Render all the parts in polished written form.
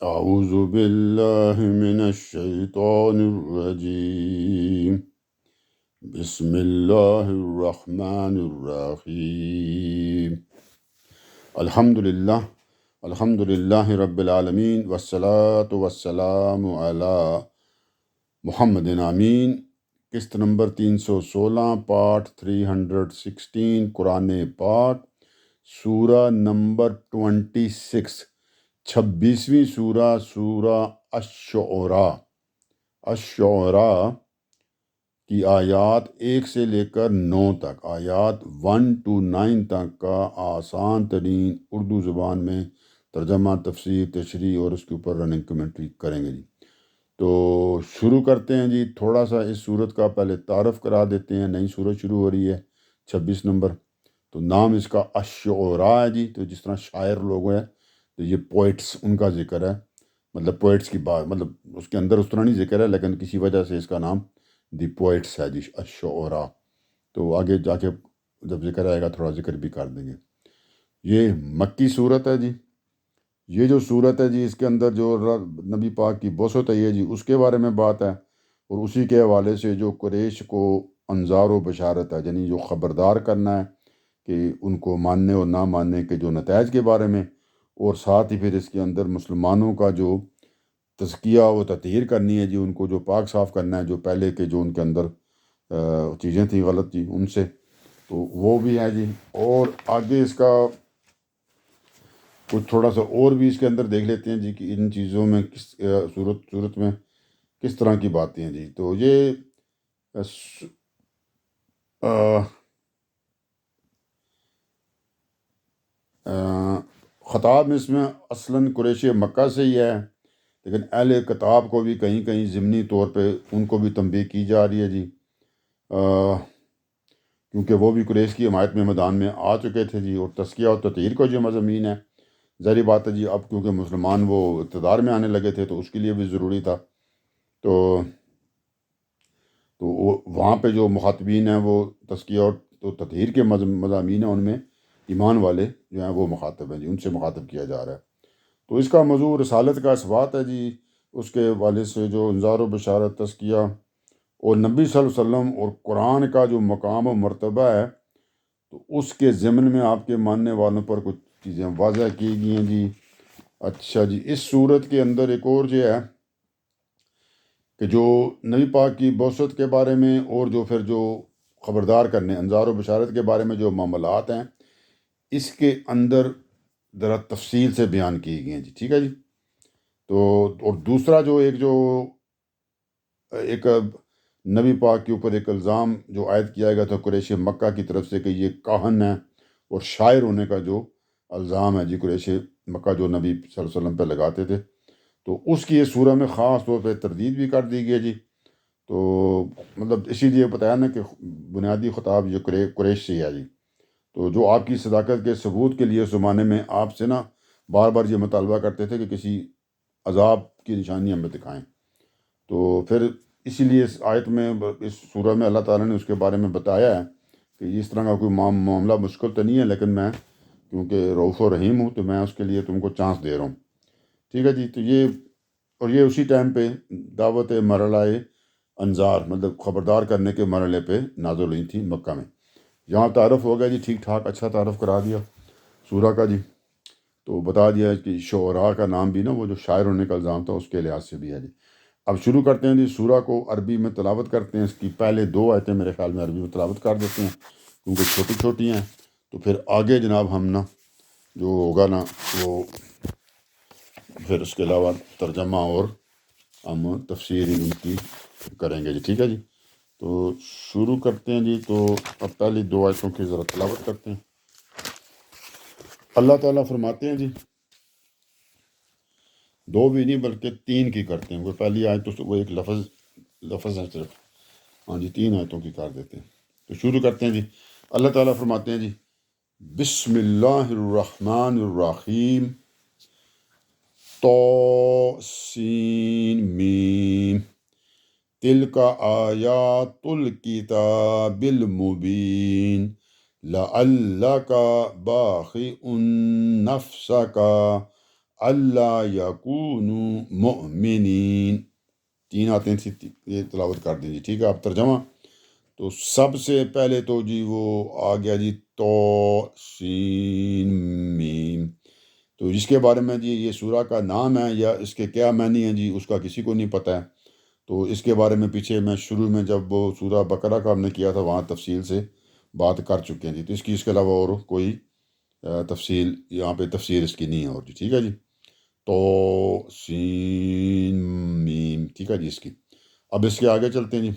اعوذ باللہ من الشیطان الرجیم بسم اللہ الرحمن الرحیم الحمد للہ رب العالمین والصلاة والسلام علی محمد امین۔ قسط نمبر 316، پارٹ 316، قرآن پاک، سورہ نمبر 26، 26ویں سورہ الشعراء کی آیات 1 سے لے کر 9 تک، آیات 1 to 9 تک کا آسان ترین اردو زبان میں ترجمہ، تفسیر، تشریح اور اس کے اوپر رننگ کمنٹری کریں گے جی۔ تو شروع کرتے ہیں جی۔ تھوڑا سا اس صورت کا پہلے تعارف کرا دیتے ہیں، نئی صورت شروع ہو رہی ہے 26 نمبر۔ تو نام اس کا الشعراء ہے جی۔ تو جس طرح شاعر لوگ ہیں تو یہ پوئٹس ان کا ذکر ہے، مطلب پوئٹس کی بات، مطلب اس کے اندر اس طرح نہیں ذکر ہے، لیکن کسی وجہ سے اس کا نام دی پوئٹس ہے جی، الشعراء۔ تو آگے جا کے جب ذکر آئے گا تھوڑا ذکر بھی کر دیں گے۔ یہ مکی صورت ہے جی۔ یہ جو صورت ہے جی، اس کے اندر جو نبی پاک کی بوسۃ ہے جی، اس کے بارے میں بات ہے، اور اسی کے حوالے سے جو قریش کو انذار و بشارت ہے، یعنی جو خبردار کرنا ہے کہ ان کو ماننے اور نہ ماننے کے جو نتائج کے بارے میں، اور ساتھ ہی پھر اس کے اندر مسلمانوں کا جو تزکیہ و تطہیر کرنی ہے جی، ان کو جو پاک صاف کرنا ہے، جو پہلے کے جو ان کے اندر چیزیں تھیں غلط تھی ان سے، تو وہ بھی ہے جی۔ اور آگے اس کا کچھ تھوڑا سا اور بھی اس کے اندر دیکھ لیتے ہیں جی کہ ان چیزوں میں کس صورت میں کس طرح کی باتیں ہیں جی۔ تو یہ خطاب اس میں اصلاً قریش مکہ سے ہی ہے، لیکن اہل کتاب کو بھی کہیں کہیں ضمنی طور پہ ان کو بھی تنبیہ کی جا رہی ہے جی، کیونکہ وہ بھی قریش کی حمایت میں میدان میں آ چکے تھے جی۔ اور تزکیہ اور تطہیر کو جو مضامین ہے، ظاہری بات ہے جی، اب کیونکہ مسلمان وہ اقتدار میں آنے لگے تھے تو اس کے لیے بھی ضروری تھا۔ تو وہاں پہ جو مخاطبین ہیں وہ تزکیہ اور تطہیر کے مضامین ہیں، ان میں ایمان والے جو ہیں وہ مخاطب ہیں جی، ان سے مخاطب کیا جا رہا ہے۔ تو اس کا موضوع رسالت کا اثبات ہے جی، اس کے حوالے سے جو انذار و بشارت، تزکیہ اور نبی صلی اللہ علیہ وسلم اور قرآن کا جو مقام و مرتبہ ہے، تو اس کے ضمن میں آپ کے ماننے والوں پر کچھ چیزیں واضح کی گئی ہیں جی۔ اچھا جی، اس صورت کے اندر ایک اور جو ہے کہ جو نبی پاک کی بعثت کے بارے میں، اور جو پھر جو خبردار کرنے، انذار و بشارت کے بارے میں جو معاملات ہیں، اس کے اندر ذرا تفصیل سے بیان کی گئی ہیں جی، ٹھیک ہے جی۔ تو اور دوسرا جو ایک نبی پاک کے اوپر ایک الزام جو عائد کیا گیا تھا قریش مکہ کی طرف سے کہ یہ کاہن ہے اور شاعر ہونے کا جو الزام ہے جی، قریش مکہ جو نبی صلی اللہ علیہ وسلم پہ لگاتے تھے، تو اس کی اس سورہ میں خاص طور پہ تردید بھی کر دی گئی ہے جی۔ تو مطلب اسی لیے بتایا نا کہ بنیادی خطاب یہ قریش سے ہی ہے جی۔ تو جو آپ کی صداقت کے ثبوت کے لیے اس زمانے میں آپ سے نا بار بار یہ مطالبہ کرتے تھے کہ کسی عذاب کی نشانی ہمیں دکھائیں، تو پھر اسی لیے اس آیت میں، اس سورہ میں اللہ تعالیٰ نے اس کے بارے میں بتایا ہے کہ اس طرح کا کوئی معاملہ مشکل تو نہیں ہے، لیکن میں کیونکہ رؤوف و رحیم ہوں تو میں اس کے لیے تم کو چانس دے رہا ہوں، ٹھیک ہے جی۔ تو یہ اسی ٹائم پہ دعوت مرحلہ انذار، مطلب خبردار کرنے کے مرحلے پہ نازل ہوئی تھی مکہ میں۔ یہاں تعارف ہو گیا جی، ٹھیک ٹھاک اچھا تعارف کرا دیا سورہ کا جی۔ تو بتا دیا کہ شعراء کا نام بھی نا وہ جو شاعر ہونے کا الزام تھا اس کے لحاظ سے بھی ہے جی۔ اب شروع کرتے ہیں جی، سورہ کو عربی میں تلاوت کرتے ہیں۔ اس کی پہلے 2 آیتیں میرے خیال میں عربی میں تلاوت کر دیتے ہیں کیونکہ چھوٹی چھوٹی ہیں، تو پھر آگے جناب ہم نا جو ہوگا نا وہ پھر اس کے علاوہ ترجمہ اور ہم تفسیر ان کی کریں گے جی، ٹھیک ہے جی۔ تو شروع کرتے ہیں جی۔ تو اب پہلی 2 آیتوں کی ذرا تلاوت کرتے ہیں۔ اللہ تعالیٰ فرماتے ہیں جی، 2 بھی نہیں بلکہ 3 کی کرتے ہیں، وہ پہلی آیت تو وہ ایک لفظ ہے صرف، ہاں جی 3 آیتوں کی کر دیتے ہیں۔ تو شروع کرتے ہیں جی۔ اللہ تعالیٰ فرماتے ہیں جی، بسم اللہ الرحمن الرحیم، طاسین میم، تلک آیات الکتاب المبین، لعلک باخع نفسک اللہ یکونوا مؤمنین، 3 آتے تھے، یہ تلاوت کر دیجیے، ٹھیک ہے؟ آپ ترجمہ تو سب سے پہلے تو جی وہ آ گیا جی تو سین میم، تو جس کے بارے میں جی یہ سورہ کا نام ہے یا اس کے کیا معنی ہیں جی اس کا کسی کو نہیں پتہ ہے. تو اس کے بارے میں پیچھے میں شروع میں جب وہ سورہ بقرہ کا ہم نے کیا تھا وہاں تفصیل سے بات کر چکے ہیں جی. تو اس کے علاوہ اور کوئی تفصیل یہاں پہ تفسیر اس کی نہیں ہے اور جی، ٹھیک ہے جی. تو سین میم، ٹھیک ہے جی. اس کی اب اس کے آگے چلتے ہیں جی.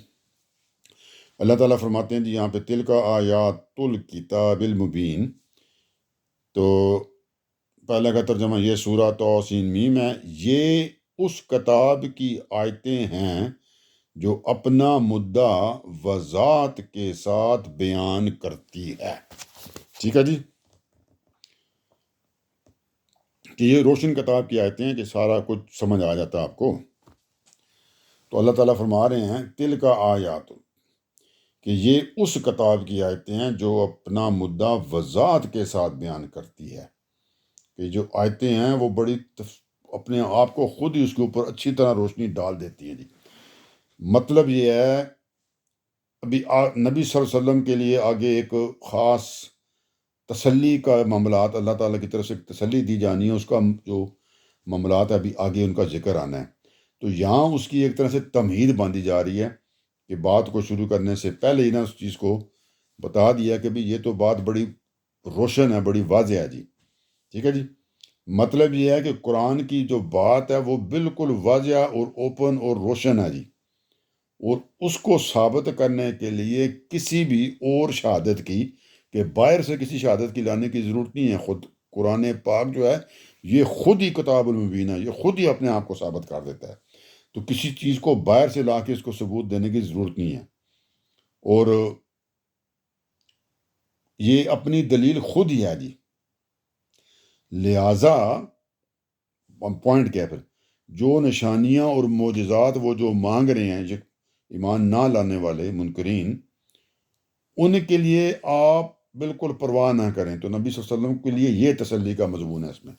اللہ تعالیٰ فرماتے ہیں جی یہاں پہ تلک آیات الکتاب المبین. تو پہلا کا ترجمہ یہ سورہ توسین میم ہے، یہ اس کتاب کی آیتیں ہیں جو اپنا مدعا وضاحت کے ساتھ بیان کرتی ہے. ٹھیک ہے جی، کہ یہ روشن کتاب کی آیتیں ہیں کہ سارا کچھ سمجھ آ جاتا ہے آپ کو. تو اللہ تعالیٰ فرما رہے ہیں تل کا آیات، کہ یہ اس کتاب کی آیتیں ہیں جو اپنا مدعا وضاحت کے ساتھ بیان کرتی ہے. کہ جو آیتیں ہیں وہ بڑی اپنے آپ کو خود ہی اس کے اوپر اچھی طرح روشنی ڈال دیتی ہیں جی. مطلب یہ ہے ابھی نبی صلی اللہ علیہ وسلم کے لیے آگے ایک خاص تسلی کا معاملات اللہ تعالیٰ کی طرف سے تسلی دی جانی ہے، اس کا جو معاملات ہے ابھی آگے ان کا ذکر آنا ہے. تو یہاں اس کی ایک طرح سے تمہید باندھی جا رہی ہے کہ بات کو شروع کرنے سے پہلے ہی نا اس چیز کو بتا دیا کہ بھی یہ تو بات بڑی روشن ہے، بڑی واضح ہے جی. ٹھیک ہے جی. مطلب یہ ہے کہ قرآن کی جو بات ہے وہ بالکل واضح اور اوپن اور روشن ہے جی. اور اس کو ثابت کرنے کے لیے کسی بھی اور شہادت کی کہ باہر سے کسی شہادت کی لانے کی ضرورت نہیں ہے. خود قرآن پاک جو ہے یہ خود ہی کتاب المبین ہے، یہ خود ہی اپنے آپ کو ثابت کر دیتا ہے. تو کسی چیز کو باہر سے لا کے اس کو ثبوت دینے کی ضرورت نہیں ہے. اور یہ اپنی دلیل خود ہی ہے جی. لہٰذا پوائنٹ کیا ہے پھر، جو نشانیاں اور معجزات وہ جو مانگ رہے ہیں جو ایمان نہ لانے والے منکرین، ان کے لیے آپ بالکل پرواہ نہ کریں. تو نبی صلی اللہ علیہ وسلم کے لیے یہ تسلی کا مضمون ہے اس میں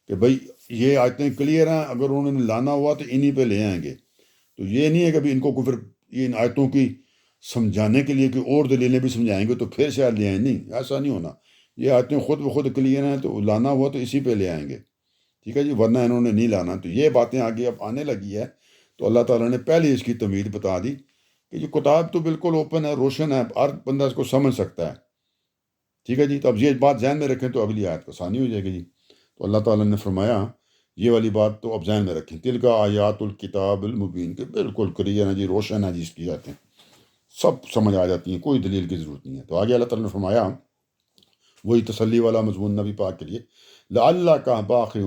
کہ بھائی یہ آیتیں کلیئر ہیں، اگر انہوں نے لانا ہوا تو انہی پہ لے آئیں گے. تو یہ نہیں ہے کہ ان کو پھر ان آیتوں کی سمجھانے کے لیے کہ اور دلیلیں بھی سمجھائیں گے تو پھر شاید لے آئیں. نہیں، ایسا نہیں ہونا. یہ آیتیں خود بخود کلیئر ہیں، تو لانا ہوا تو اسی پہ لے آئیں گے. ٹھیک ہے جی، ورنہ انہوں نے نہیں لانا. تو یہ باتیں آگے اب آنے لگی ہے. تو اللہ تعالیٰ نے پہلے اس کی تمہید بتا دی کہ یہ کتاب تو بالکل اوپن ہے، روشن ہے، ہر بندہ اس کو سمجھ سکتا ہے. ٹھیک ہے جی. تو اب یہ بات ذہن میں رکھیں تو اگلی آیت آسانی ہو جائے گی جی. تو اللہ تعالیٰ نے فرمایا یہ والی بات تو اب ذہن میں رکھیں، تل کا آیات الکتاب المبین، کہ بالکل کلیئر ہے جی، روشن ہے جی، اس کی آیتیں سب سمجھ آ جاتی ہیں، کوئی دلیل کی ضرورت نہیں ہے. تو آگے اللہ تعالیٰ نے فرمایا وہی تسلی والا مضمون نبی پاک کے لیے، لعلک باخع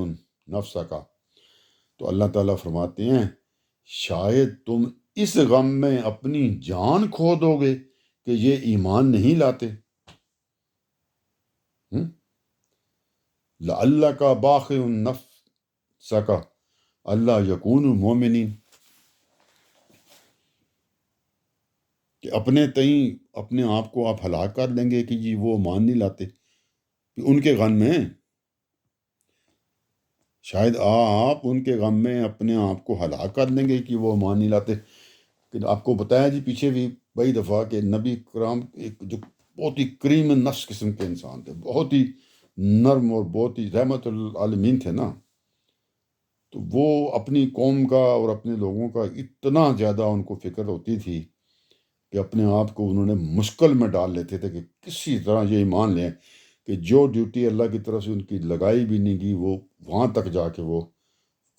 نفسک. تو اللہ تعالیٰ فرماتے ہیں شاید تم اس غم میں اپنی جان کھو دو گے کہ یہ ایمان نہیں لاتے. لعلک باخع نفسک اللہ یکونوا مؤمنین، کہ اپنے تئیں اپنے آپ کو آپ ہلاک کر لیں گے کہ جی وہ مان نہیں لاتے. ان کے غم میں شاید آپ ان کے غم میں اپنے آپ کو ہلاک کر لیں گے کہ وہ مان نہیں لاتے. کہ آپ کو بتایا جی پیچھے بھی بئی دفعہ کہ نبی کرام ایک جو بہت ہی کریم نفس قسم کے انسان تھے، بہت ہی نرم اور بہت ہی رحمت العالمین تھے نا. تو وہ اپنی قوم کا اور اپنے لوگوں کا اتنا زیادہ ان کو فکر ہوتی تھی کہ اپنے آپ کو انہوں نے مشکل میں ڈال لیتے تھے کہ کسی طرح یہ ایمان لیں کہ جو ڈیوٹی اللہ کی طرف سے ان کی لگائی بھی نہیں گئی وہ وہاں تک جا کے وہ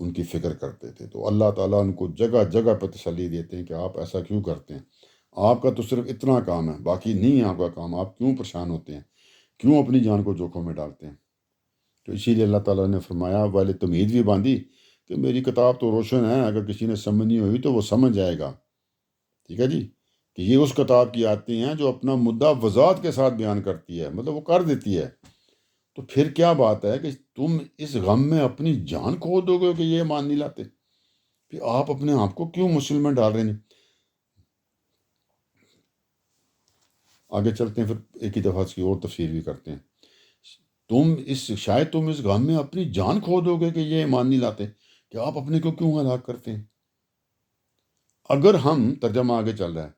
ان کی فکر کرتے تھے. تو اللہ تعالیٰ ان کو جگہ جگہ پہ تسلی دیتے ہیں کہ آپ ایسا کیوں کرتے ہیں، آپ کا تو صرف اتنا کام ہے، باقی نہیں ہے آپ کا کام، آپ کیوں پریشان ہوتے ہیں، کیوں اپنی جان کو جوخم میں ڈالتے ہیں. تو اسی لیے اللہ تعالیٰ نے فرمایا والے تمہید بھی باندھی کہ میری کتاب تو روشن ہے، اگر کسی نے سمجھنی ہوئی تو وہ سمجھ جائے گا. ٹھیک ہے جی، کہ یہ اس کتاب کی آیتیں ہیں جو اپنا مدعا وضاحت کے ساتھ بیان کرتی ہے، مطلب وہ کر دیتی ہے. تو پھر کیا بات ہے کہ تم اس غم میں اپنی جان کھو دو گے کہ یہ مان نہیں لاتے، پھر آپ اپنے آپ کو کیوں مشکل میں ڈال رہے ہیں. آگے چلتے ہیں، پھر ایک ہی دفعہ اس کی اور تفسیر بھی کرتے ہیں. شاید تم اس غم میں اپنی جان کھو دو گے کہ یہ ایمان نہیں لاتے، کہ آپ اپنے کو کیوں ہلاک کرتے ہیں۔ اگر ہم، ترجمہ آگے چل رہا ہے،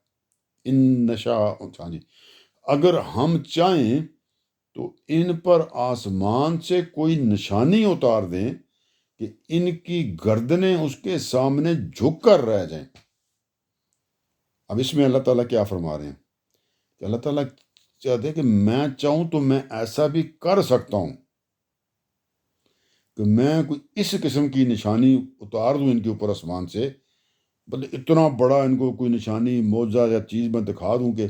ان نشا، ہاں جی، اگر ہم چاہیں تو ان پر آسمان سے کوئی نشانی اتار دیں کہ ان کی گردنیں اس کے سامنے جھک کر رہ جائیں۔ اب اس میں اللہ تعالیٰ کیا فرما رہے ہیں کہ اللہ تعالیٰ چاہتے ہیں کہ میں چاہوں تو میں ایسا بھی کر سکتا ہوں کہ میں کوئی اس قسم کی نشانی اتار دوں ان کے اوپر آسمان سے، مطلب اتنا بڑا ان کو کوئی نشانی، معجزہ یا چیز میں دکھا دوں کہ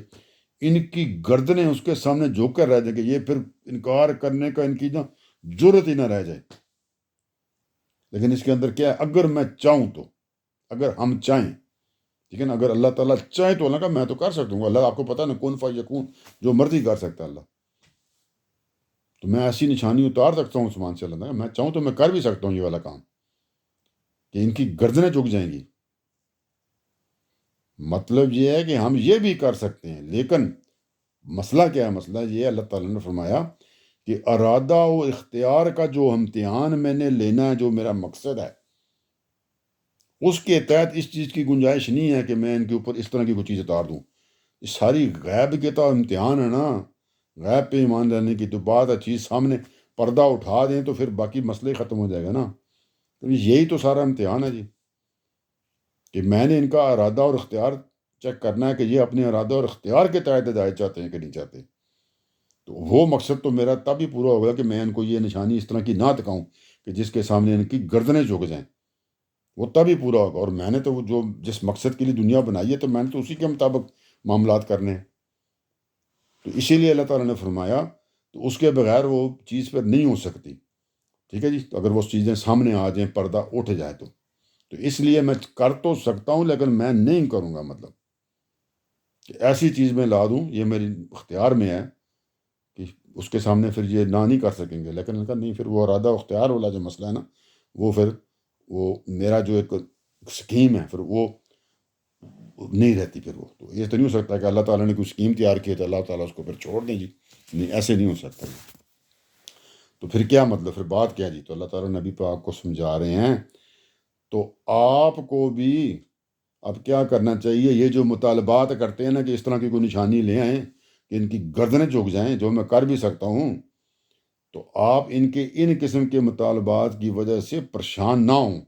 ان کی گردنیں اس کے سامنے جھک کر رہ جائیں، کہ یہ پھر انکار کرنے کا ان کی نا جرت ہی نہ رہ جائے۔ لیکن اس کے اندر کیا ہے، اگر میں چاہوں تو، اگر ہم چاہیں، ٹھیک ہے نا، اگر اللہ تعالیٰ چاہے تو اللہ کا میں تو کر سکتا ہوں۔ اللہ، آپ کو پتا نا، کون فیکون، جو مرضی کر سکتا ہے اللہ، تو میں ایسی نشانی اتار سکتا ہوں آسمان سے، اللہ میں چاہوں تو میں کر بھی سکتا ہوں یہ والا کام، کہ ان کی گردنیں جھک جائیں گی۔ مطلب یہ ہے کہ ہم یہ بھی کر سکتے ہیں، لیکن مسئلہ کیا ہے؟ مسئلہ یہ ہے، اللہ تعالیٰ نے فرمایا کہ ارادہ و اختیار کا جو امتحان میں نے لینا ہے، جو میرا مقصد ہے، اس کے تحت اس چیز کی گنجائش نہیں ہے کہ میں ان کے اوپر اس طرح کی کوئی چیز اتار دوں۔ یہ ساری غیب کے تو امتحان ہے نا، غیب پہ ایمان لانے کی تو بات ہے، چیز سامنے پردہ اٹھا دیں تو پھر باقی مسئلے ختم ہو جائے گا نا۔ تو یہی تو سارا امتحان ہے جی، کہ میں نے ان کا ارادہ اور اختیار چیک کرنا ہے کہ یہ اپنے ارادہ اور اختیار کے تحت ہدایت چاہتے ہیں کہ نہیں چاہتے۔ تو وہ مقصد تو میرا تب ہی پورا ہوگا کہ میں ان کو یہ نشانی اس طرح کی نہ دکھاؤں کہ جس کے سامنے ان کی گردنیں جھک جائیں، وہ تب ہی پورا ہوگا۔ اور میں نے تو وہ جو جس مقصد کے لیے دنیا بنائی ہے، تو میں نے تو اسی کے مطابق معاملات کرنے ہیں۔ تو اسی لیے اللہ تعالیٰ نے فرمایا تو اس کے بغیر وہ چیز پھر نہیں ہو سکتی، ٹھیک ہے جی۔ تو اگر وہ چیزیں سامنے آ جائیں، پردہ اٹھ جائے، تو اس لیے میں کر تو سکتا ہوں لیکن میں نہیں کروں گا، مطلب کہ ایسی چیز میں لا دوں، یہ میری اختیار میں ہے کہ اس کے سامنے پھر یہ نہ نہیں کر سکیں گے۔ لیکن ان کا نہیں، پھر وہ ارادہ اختیار والا جو مسئلہ ہے نا، وہ پھر وہ میرا جو ایک سکیم ہے، پھر وہ نہیں رہتی۔ پھر وہ تو یہ تو نہیں ہو سکتا کہ اللہ تعالیٰ نے کوئی سکیم تیار کی تو اللہ تعالیٰ اس کو پھر چھوڑ دیں جی، نہیں، ایسے نہیں ہو سکتا جی۔ تو پھر کیا مطلب، پھر بات کیا جی؟ تو اللہ تعالیٰ نبی پاک کو سمجھا رہے ہیں، تو آپ کو بھی اب کیا کرنا چاہیے؟ یہ جو مطالبات کرتے ہیں نا کہ اس طرح کی کوئی نشانی لے آئیں کہ ان کی گردنیں جھک جائیں، جو میں کر بھی سکتا ہوں، تو آپ ان کے ان قسم کے مطالبات کی وجہ سے پریشان نہ ہوں۔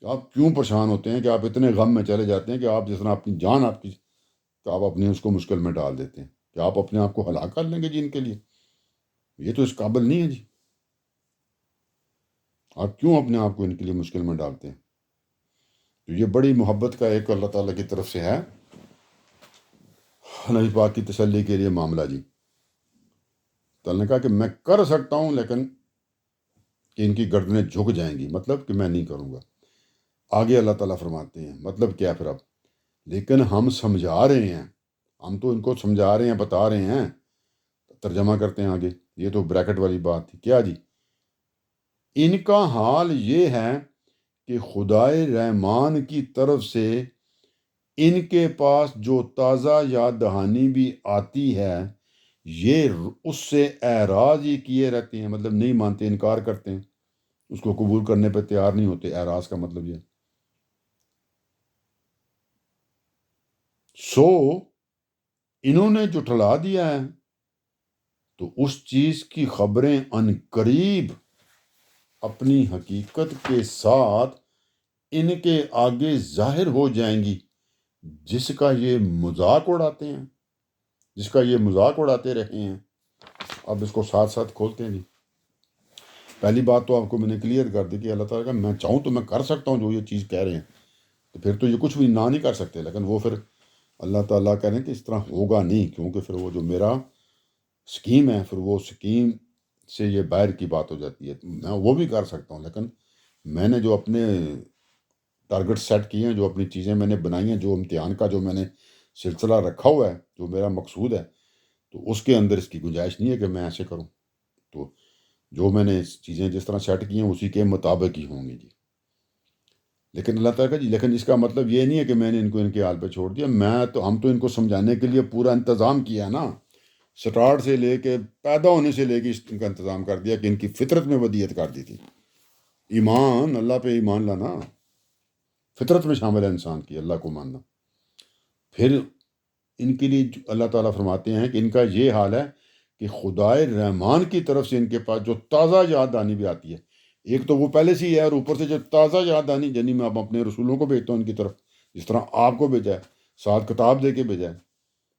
کہ آپ کیوں پریشان ہوتے ہیں، کہ آپ اتنے غم میں چلے جاتے ہیں کہ آپ جس طرح اپنی جان آپ کی، کہ آپ اپنی اس کو مشکل میں ڈال دیتے ہیں، کہ آپ اپنے آپ کو ہلاک کر لیں گے جی ان کے لیے۔ یہ تو اس قابل نہیں ہے جی، آپ کیوں اپنے آپ کو ان کے لیے مشکل میں ڈالتے ہیں؟ تو یہ بڑی محبت کا ایک اللہ تعالیٰ کی طرف سے ہے نبی پاک کی تسلی کے لیے معاملہ جی۔ تو اللہ نے کہا کہ میں کر سکتا ہوں، لیکن کہ ان کی گردنیں جھک جائیں گی، مطلب کہ میں نہیں کروں گا۔ آگے اللہ تعالیٰ فرماتے ہیں، مطلب کیا پھر اب، لیکن ہم سمجھا رہے ہیں، ہم تو ان کو سمجھا رہے ہیں، بتا رہے ہیں۔ ترجمہ کرتے ہیں آگے، یہ تو بریکٹ والی بات تھی، کیا جی؟ ان کا حال یہ ہے کہ خدائے رحمان کی طرف سے ان کے پاس جو تازہ یاد دہانی بھی آتی ہے، یہ اس سے اعراض ہی کیے رہتے ہیں، مطلب نہیں مانتے، انکار کرتے ہیں، اس کو قبول کرنے پہ تیار نہیں ہوتے۔ اعراض کا مطلب یہ سو انہوں نے جھٹلا دیا ہے، تو اس چیز کی خبریں ان قریب اپنی حقیقت کے ساتھ ان کے آگے ظاہر ہو جائیں گی، جس کا یہ مذاق اڑاتے ہیں، جس کا یہ مذاق اڑاتے رہے ہیں۔ اب اس کو ساتھ ساتھ کھولتے ہیں جی۔ پہلی بات تو آپ کو میں نے کلیئر کر دی کہ اللہ تعالیٰ کا میں چاہوں تو میں کر سکتا ہوں جو یہ چیز کہہ رہے ہیں، تو پھر تو یہ کچھ بھی نہ نہیں کر سکتے۔ لیکن وہ پھر اللہ تعالیٰ کہہ رہے ہیں کہ اس طرح ہوگا نہیں، کیونکہ پھر وہ جو میرا سکیم ہے، پھر وہ سکیم سے یہ باہر کی بات ہو جاتی ہے۔ میں وہ بھی کر سکتا ہوں، لیکن میں نے جو اپنے ٹارگٹ سیٹ کیے ہیں، جو اپنی چیزیں میں نے بنائی ہیں، جو امتحان کا جو میں نے سلسلہ رکھا ہوا ہے، جو میرا مقصود ہے، تو اس کے اندر اس کی گنجائش نہیں ہے کہ میں ایسے کروں۔ تو جو میں نے چیزیں جس طرح سیٹ کی ہیں اسی کے مطابق ہی ہوں گی جی۔ لیکن اللہ تعالیٰ کا جی، لیکن اس کا مطلب یہ نہیں ہے کہ میں نے ان کو ان کے حال پہ چھوڑ دیا۔ ہم تو ان کو سمجھانے کے لیے پورا انتظام کیا ہے نا، سٹارٹ سے لے کے پیدا ہونے سے لے کے ان کا انتظام کر دیا کہ ان کی فطرت میں ودیت کر دی تھی. ایمان، اللہ پہ ایمان لانا فطرت میں شامل ہے انسان کی، اللہ کو ماننا. پھر ان کے لیے اللہ تعالیٰ فرماتے ہیں کہ ان کا یہ حال ہے کہ خدائے رحمان کی طرف سے ان کے پاس جو تازہ یاد دانی بھی آتی ہے. ایک تو وہ پہلے سے ہی ہے، اور اوپر سے جو تازہ یاد دانی جنی میں اب اپنے رسولوں کو بھیجتا ہوں ان کی طرف، جس طرح آپ کو بھیجا ہے، ساتھ کتاب دے کے بھیجا ہے.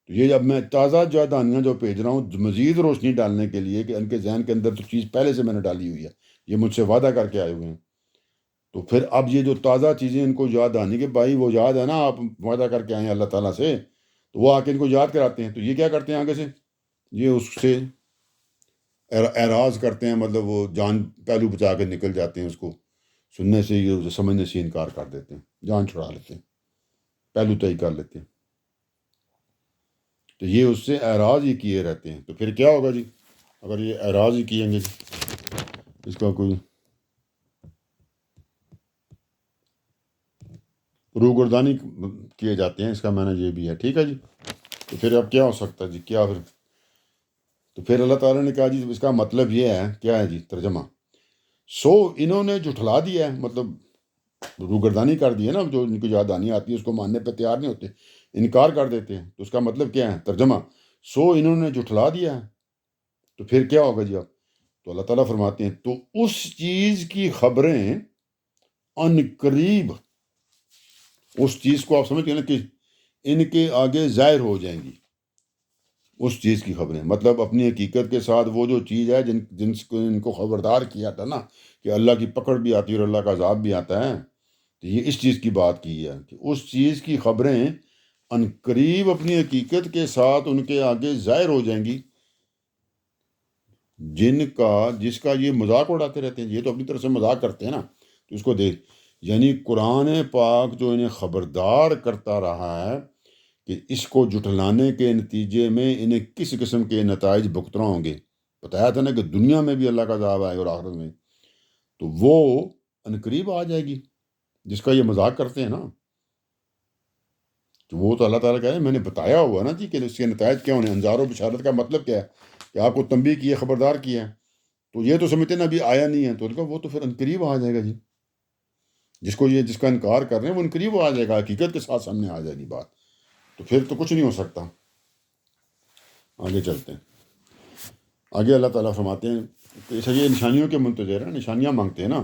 تو یہ جب میں تازہ یاددانیاں جو بھیج رہا ہوں مزید روشنی ڈالنے کے لیے کہ ان کے ذہن کے اندر تو چیز پہلے سے میں نے ڈالی ہوئی ہے، یہ مجھ سے وعدہ کر کے آئے ہوئے ہیں. تو پھر اب یہ جو تازہ چیزیں ان کو یاد آنے کے بھائی وہ یاد ہے نا، آپ وعدہ کر کے آئے ہیں اللہ تعالیٰ سے، تو وہ آ کے ان کو یاد کراتے ہیں. تو یہ کیا کرتے ہیں آگے سے، یہ اس سے اعراض کرتے ہیں، مطلب وہ جان پہلو بچا کے نکل جاتے ہیں، اس کو سننے سے یہ سمجھنے سے انکار کر دیتے ہیں، جان چھڑا لیتے ہیں، پہلو طے کر لیتے ہیں. تو یہ اس سے اعراض ہی کیے رہتے ہیں. تو پھر کیا ہوگا جی اگر یہ اعراض ہی کییں گے جی، اس کا کوئی روگردانی کیے جاتے ہیں، اس کا معنی یہ بھی ہے. ٹھیک ہے جی. تو پھر اب کیا ہو سکتا ہے جی، کیا پھر، تو پھر اللہ تعالیٰ نے کہا جی اس کا مطلب یہ ہے، کیا ہے جی ترجمہ، سو انہوں نے جھٹلا دیا ہے، مطلب روگردانی کر دی ہے نا، جو ان کو یاد آنی آتی ہے اس کو ماننے پہ تیار نہیں ہوتے، انکار کر دیتے ہیں. تو اس کا مطلب کیا ہے ترجمہ، سو انہوں نے جھٹلا دیا ہے. تو پھر کیا ہوگا جی اب، تو اللہ تعالیٰ فرماتے ہیں تو اس چیز کی خبریں ان قریب، اس چیز کو آپ سمجھتے ہیں نا کہ ان کے آگے ظاہر ہو جائیں گی. اس چیز کی خبریں مطلب اپنی حقیقت کے ساتھ وہ جو چیز ہے جن کو ان کو خبردار کیا تھا نا کہ اللہ کی پکڑ بھی آتی ہے اور اللہ کا عذاب بھی آتا ہے. تو یہ اس چیز کی بات کی ہے کہ اس چیز کی خبریں ان قریب اپنی حقیقت کے ساتھ ان کے آگے ظاہر ہو جائیں گی، جس کا یہ مذاق اڑاتے رہتے ہیں. یہ تو اپنی طرف سے مذاق کرتے ہیں نا، تو اس کو دیکھ، یعنی قرآن پاک جو انہیں خبردار کرتا رہا ہے کہ اس کو جھٹلانے کے نتیجے میں انہیں کس قسم کے نتائج بھگتنا ہوں گے. بتایا تھا نا کہ دنیا میں بھی اللہ کا عذاب آئے اور آخرت میں، تو وہ ان قریب آ جائے گی جس کا یہ مذاق کرتے ہیں نا. تو وہ تو اللہ تعالیٰ کہہ رہے ہیں میں نے بتایا ہوا نا جی کہ اس کے نتائج کیا ہونے. انذار و بشارت کا مطلب کیا ہے کہ آپ کو تنبیہ کی ہے، خبردار کیا ہے. تو یہ تو سمجھتے ہیں نا ابھی آیا نہیں ہے، تو ان کا وہ تو پھر ان قریب آ جائے گا جی. جس کا انکار کر رہے ہیں وہ ان قریب آ جائے گا، حقیقت کے ساتھ سامنے آ جائے گی بات. تو پھر تو کچھ نہیں ہو سکتا. آگے چلتے ہیں. آگے اللہ تعالیٰ فرماتے ہیں کہ ایسا یہ نشانیوں کے منتظر ہیں، نشانیاں مانگتے ہیں نا.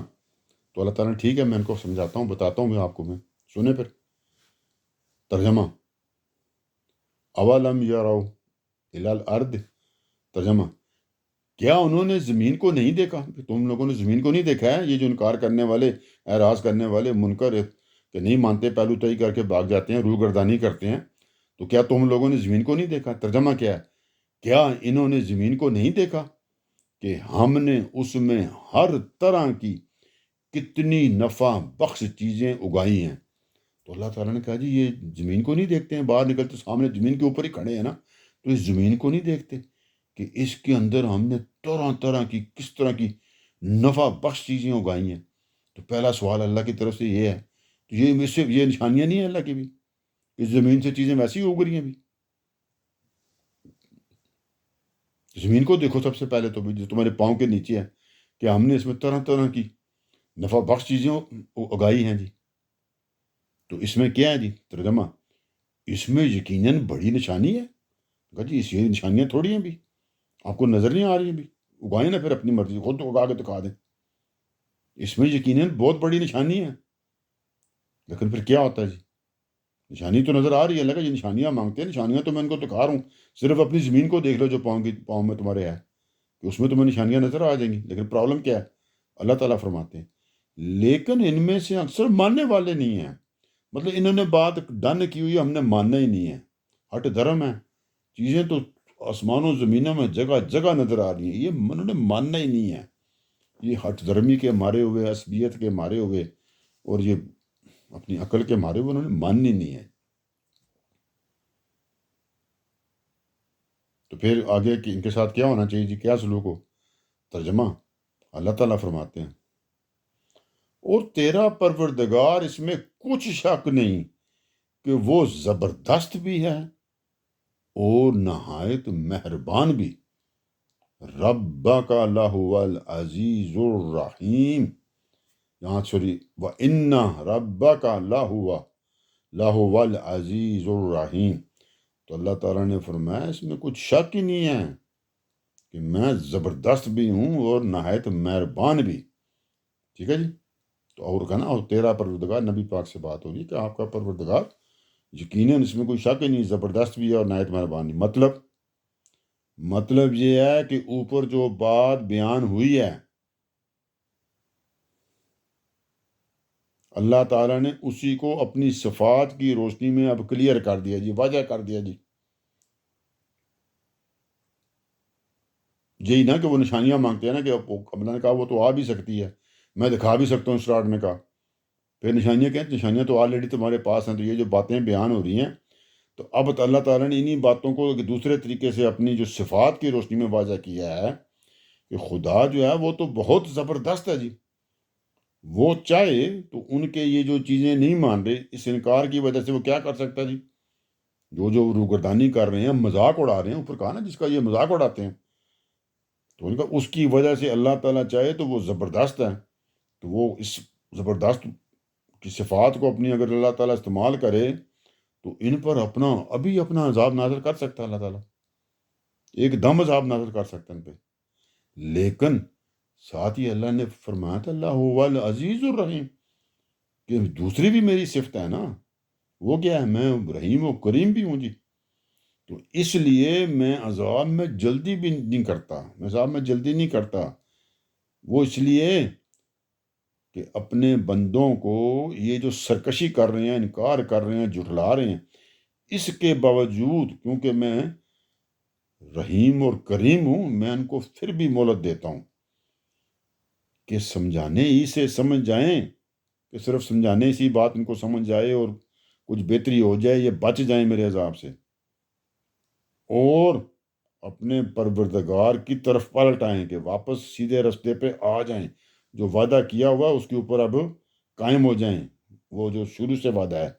تو اللہ تعالیٰ نے ٹھیک ہے میں ان کو سمجھاتا ہوں، بتاتا ہوں میں آپ کو، میں سنیں پھر. ترجمہ، اولم یروا الی الارض، ترجمہ، کیا انہوں نے زمین کو نہیں دیکھا، کہ تم لوگوں نے زمین کو نہیں دیکھا ہے. یہ جو انکار کرنے والے، اعراض کرنے والے، منکر کہ نہیں مانتے، پہلو طئی کر کے بھاگ جاتے ہیں، روگردانی کرتے ہیں، تو کیا تم لوگوں نے زمین کو نہیں دیکھا. ترجمہ کیا ہے، کیا انہوں نے زمین کو نہیں دیکھا کہ ہم نے اس میں ہر طرح کی کتنی نفع بخش چیزیں اگائی ہیں. تو اللہ تعالیٰ نے کہا جی یہ زمین کو نہیں دیکھتے ہیں، باہر نکلتے سامنے زمین کے اوپر ہی کھڑے ہیں نا، تو اس زمین کو نہیں دیکھتے کہ اس کے اندر ہم نے طرح طرح کی کس طرح کی نفع بخش چیزیں اگائی ہیں. تو پہلا سوال اللہ کی طرف سے یہ ہے، تو یہ نشانیاں نہیں ہیں اللہ کی بھی، اس زمین سے چیزیں ویسی ہی اگ رہی ہیں بھی. زمین کو دیکھو سب سے پہلے تو بھی جو تمہارے پاؤں کے نیچے ہے، کہ ہم نے اس میں طرح طرح کی نفع بخش چیزیں اگائی ہیں جی. تو اس میں کیا ہے جی ترجمہ، اس میں یقیناً بڑی نشانی ہے. کہا جی اس یہ نشانیاں تھوڑی ہیں بھی، آپ کو نظر نہیں آ رہی ہیں بھی، اگائیں نا پھر اپنی مرضی، خود تو اگا کے دکھا دیں. اس میں یقیناً بہت بڑی نشانی ہے. لیکن پھر کیا ہوتا ہے جی، نشانی تو نظر آ رہی ہے، لگا یہ نشانیاں مانگتے ہیں، نشانیاں تو میں ان کو دکھا رہا ہوں، صرف اپنی زمین کو دیکھ لو جو پاؤں میں تمہارے ہے، کہ اس میں تمہیں نشانیاں نظر آ جائیں گی. لیکن پرابلم کیا ہے، اللہ تعالیٰ فرماتے ہیں لیکن ان میں سے اکثر ماننے والے نہیں ہیں. مطلب انہوں نے بات ڈن کی ہوئی، ہم نے ماننا ہی نہیں ہے، ہٹ دھرم ہے. چیزیں تو آسمانوں زمینوں میں جگہ جگہ نظر آ رہی ہیں، یہ انہوں نے ماننا ہی نہیں ہے. یہ ہٹ دھرمی کے مارے ہوئے، عصبیت کے مارے ہوئے، اور یہ اپنی عقل کے مارے ہوئے، انہوں نے ماننی نہیں ہے. تو پھر آگے کہ ان کے ساتھ کیا ہونا چاہیے جی، کیا سلوک ہو. ترجمہ، اللہ تعالیٰ فرماتے ہیں اور تیرا پروردگار اس میں کچھ شک نہیں کہ وہ زبردست بھی ہے اور نہایت مہربان بھی، ربک لہو العزیز الرحیم، یہاں سوری وَإِنَّ رَبَّكَ لَهُوَ الْعَزِيزُ الرَّحِيمُ، تو اللہ تعالیٰ نے فرمایا اس میں کچھ شک ہی نہیں ہے کہ میں زبردست بھی ہوں اور نہایت مہربان بھی۔ ٹھیک ہے جی، تو اور کہنا اور تیرا پروردگار، نبی پاک سے بات ہو رہی کہ آپ کا پروردگار یقیناً اس میں کوئی شک ہی نہیں، زبردست بھی ہے اور نہایت مہربان بھی۔ مطلب یہ ہے کہ اوپر جو بات بیان ہوئی ہے اللہ تعالیٰ نے اسی کو اپنی صفات کی روشنی میں اب کلیئر کر دیا جی، واضح کر دیا جی۔ یہی نہ کہ وہ نشانیاں مانگتے ہیں نا کہ اللہ نے کہا وہ تو آ بھی سکتی ہے، میں دکھا بھی سکتا ہوں، اسٹارٹ میں کہا، پھر نشانیاں کہیں نشانیاں تو آلریڈی تمہارے پاس ہیں۔ تو یہ جو باتیں بیان ہو رہی ہیں تو اب اللہ تعالیٰ نے انہی باتوں کو دوسرے طریقے سے اپنی جو صفات کی روشنی میں واضح کیا ہے کہ خدا جو ہے وہ تو بہت زبردست ہے جی۔ وہ چاہے تو ان کے یہ جو چیزیں نہیں مان رہے، اس انکار کی وجہ سے وہ کیا کر سکتا جی؟ جو روگردانی کر رہے ہیں، مذاق اڑا رہے ہیں، اوپر کہا نا جس کا یہ مذاق اڑاتے ہیں، تو ان کا اس کی وجہ سے اللہ تعالیٰ چاہے تو وہ زبردست ہے، تو وہ اس زبردست کی صفات کو اپنی اگر اللہ تعالیٰ استعمال کرے تو ان پر اپنا عذاب نازل کر سکتا ہے اللہ تعالیٰ، ایک دم عذاب نازل کر سکتا ہے ان پہ۔ لیکن ساتھ ہی اللہ نے فرمایا تھا اللہ هو العزیز الرحیم، کہ دوسری بھی میری صفت ہے نا، وہ کیا ہے؟ میں رحیم و کریم بھی ہوں جی۔ تو اس لیے میں عذاب میں جلدی بھی نہیں کرتا، میں عذاب میں جلدی نہیں کرتا، وہ اس لیے کہ اپنے بندوں کو یہ جو سرکشی کر رہے ہیں، انکار کر رہے ہیں، جھٹلا رہے ہیں، اس کے باوجود کیونکہ میں رحیم اور کریم ہوں، میں ان کو پھر بھی مہلت دیتا ہوں کہ سمجھانے ہی سے سمجھ جائیں، کہ صرف سمجھانے سے بات ان کو سمجھ جائے اور کچھ بہتری ہو جائے، یہ بچ جائیں میرے عذاب سے اور اپنے پروردگار کی طرف پلٹ آئیں، کہ واپس سیدھے رستے پہ آ جائیں، جو وعدہ کیا ہوا اس کے اوپر اب قائم ہو جائیں، وہ جو شروع سے وعدہ ہے،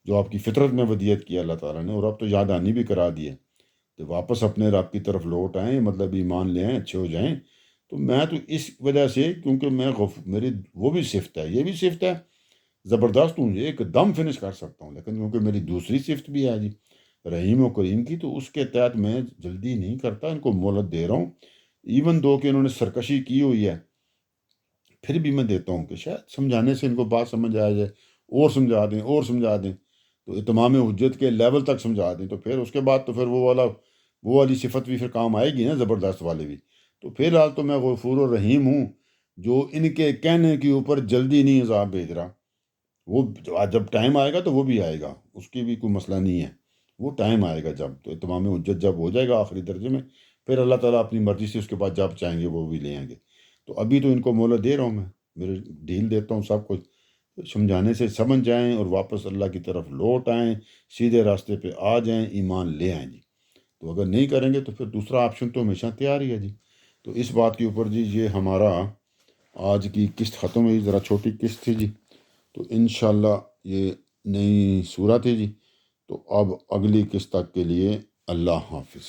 جو آپ کی فطرت میں ودیت کیا اللہ تعالیٰ نے، اور اب تو یاد آنی بھی کرا دیے، تو واپس اپنے رب کی طرف لوٹ آئیں، مطلب ایمان لے آئیں، اچھے ہو جائیں۔ تو میں تو اس وجہ سے، کیونکہ میں میری وہ بھی صفت ہے، یہ بھی صفت ہے، زبردست ہوں، ایک دم فنش کر سکتا ہوں، لیکن کیونکہ میری دوسری صفت بھی ہے جی رحیم و کریم کی، تو اس کے تحت میں جلدی نہیں کرتا، ان کو مہلت دے رہا ہوں، ایون دو کہ انہوں نے سرکشی کی ہوئی ہے، پھر بھی میں دیتا ہوں کہ شاید سمجھانے سے ان کو بات سمجھ آ جائے، اور سمجھا دیں اور سمجھا دیں، تو اتمام حجت کے لیول تک سمجھا دیں، تو پھر اس کے بعد تو پھر وہ والی صفت بھی پھر کام آئے گی نا، زبردست والی بھی۔ تو فی الحال تو میں غفور الرحیم ہوں، جو ان کے کہنے کے اوپر جلدی نہیں عذاب بھیج رہا، وہ جب ٹائم آئے گا تو وہ بھی آئے گا، اس کی بھی کوئی مسئلہ نہیں ہے، وہ ٹائم آئے گا جب، تو اتمام حجت جب ہو جائے گا آخری درجے میں، پھر اللہ تعالیٰ اپنی مرضی سے اس کے بعد جب چاہیں گے وہ بھی لے آئیں گے۔ تو ابھی تو ان کو مہلت دے رہا ہوں، میں میرے ڈھیل دیتا ہوں سب کچھ، سمجھانے سے سمجھ جائیں اور واپس اللہ کی طرف لوٹ آئیں، سیدھے راستے پہ آ جائیں، ایمان لے آئیں جی۔ تو اگر نہیں کریں گے تو پھر دوسرا آپشن تو ہمیشہ تیار ہی ہے جی۔ تو اس بات کے اوپر جی یہ ہمارا آج کی قسط ختم ہوئی، ذرا چھوٹی قسط تھی جی، تو انشاءاللہ یہ نئی صورت ہے جی۔ تو اب اگلی قسط تک کے لیے اللہ حافظ۔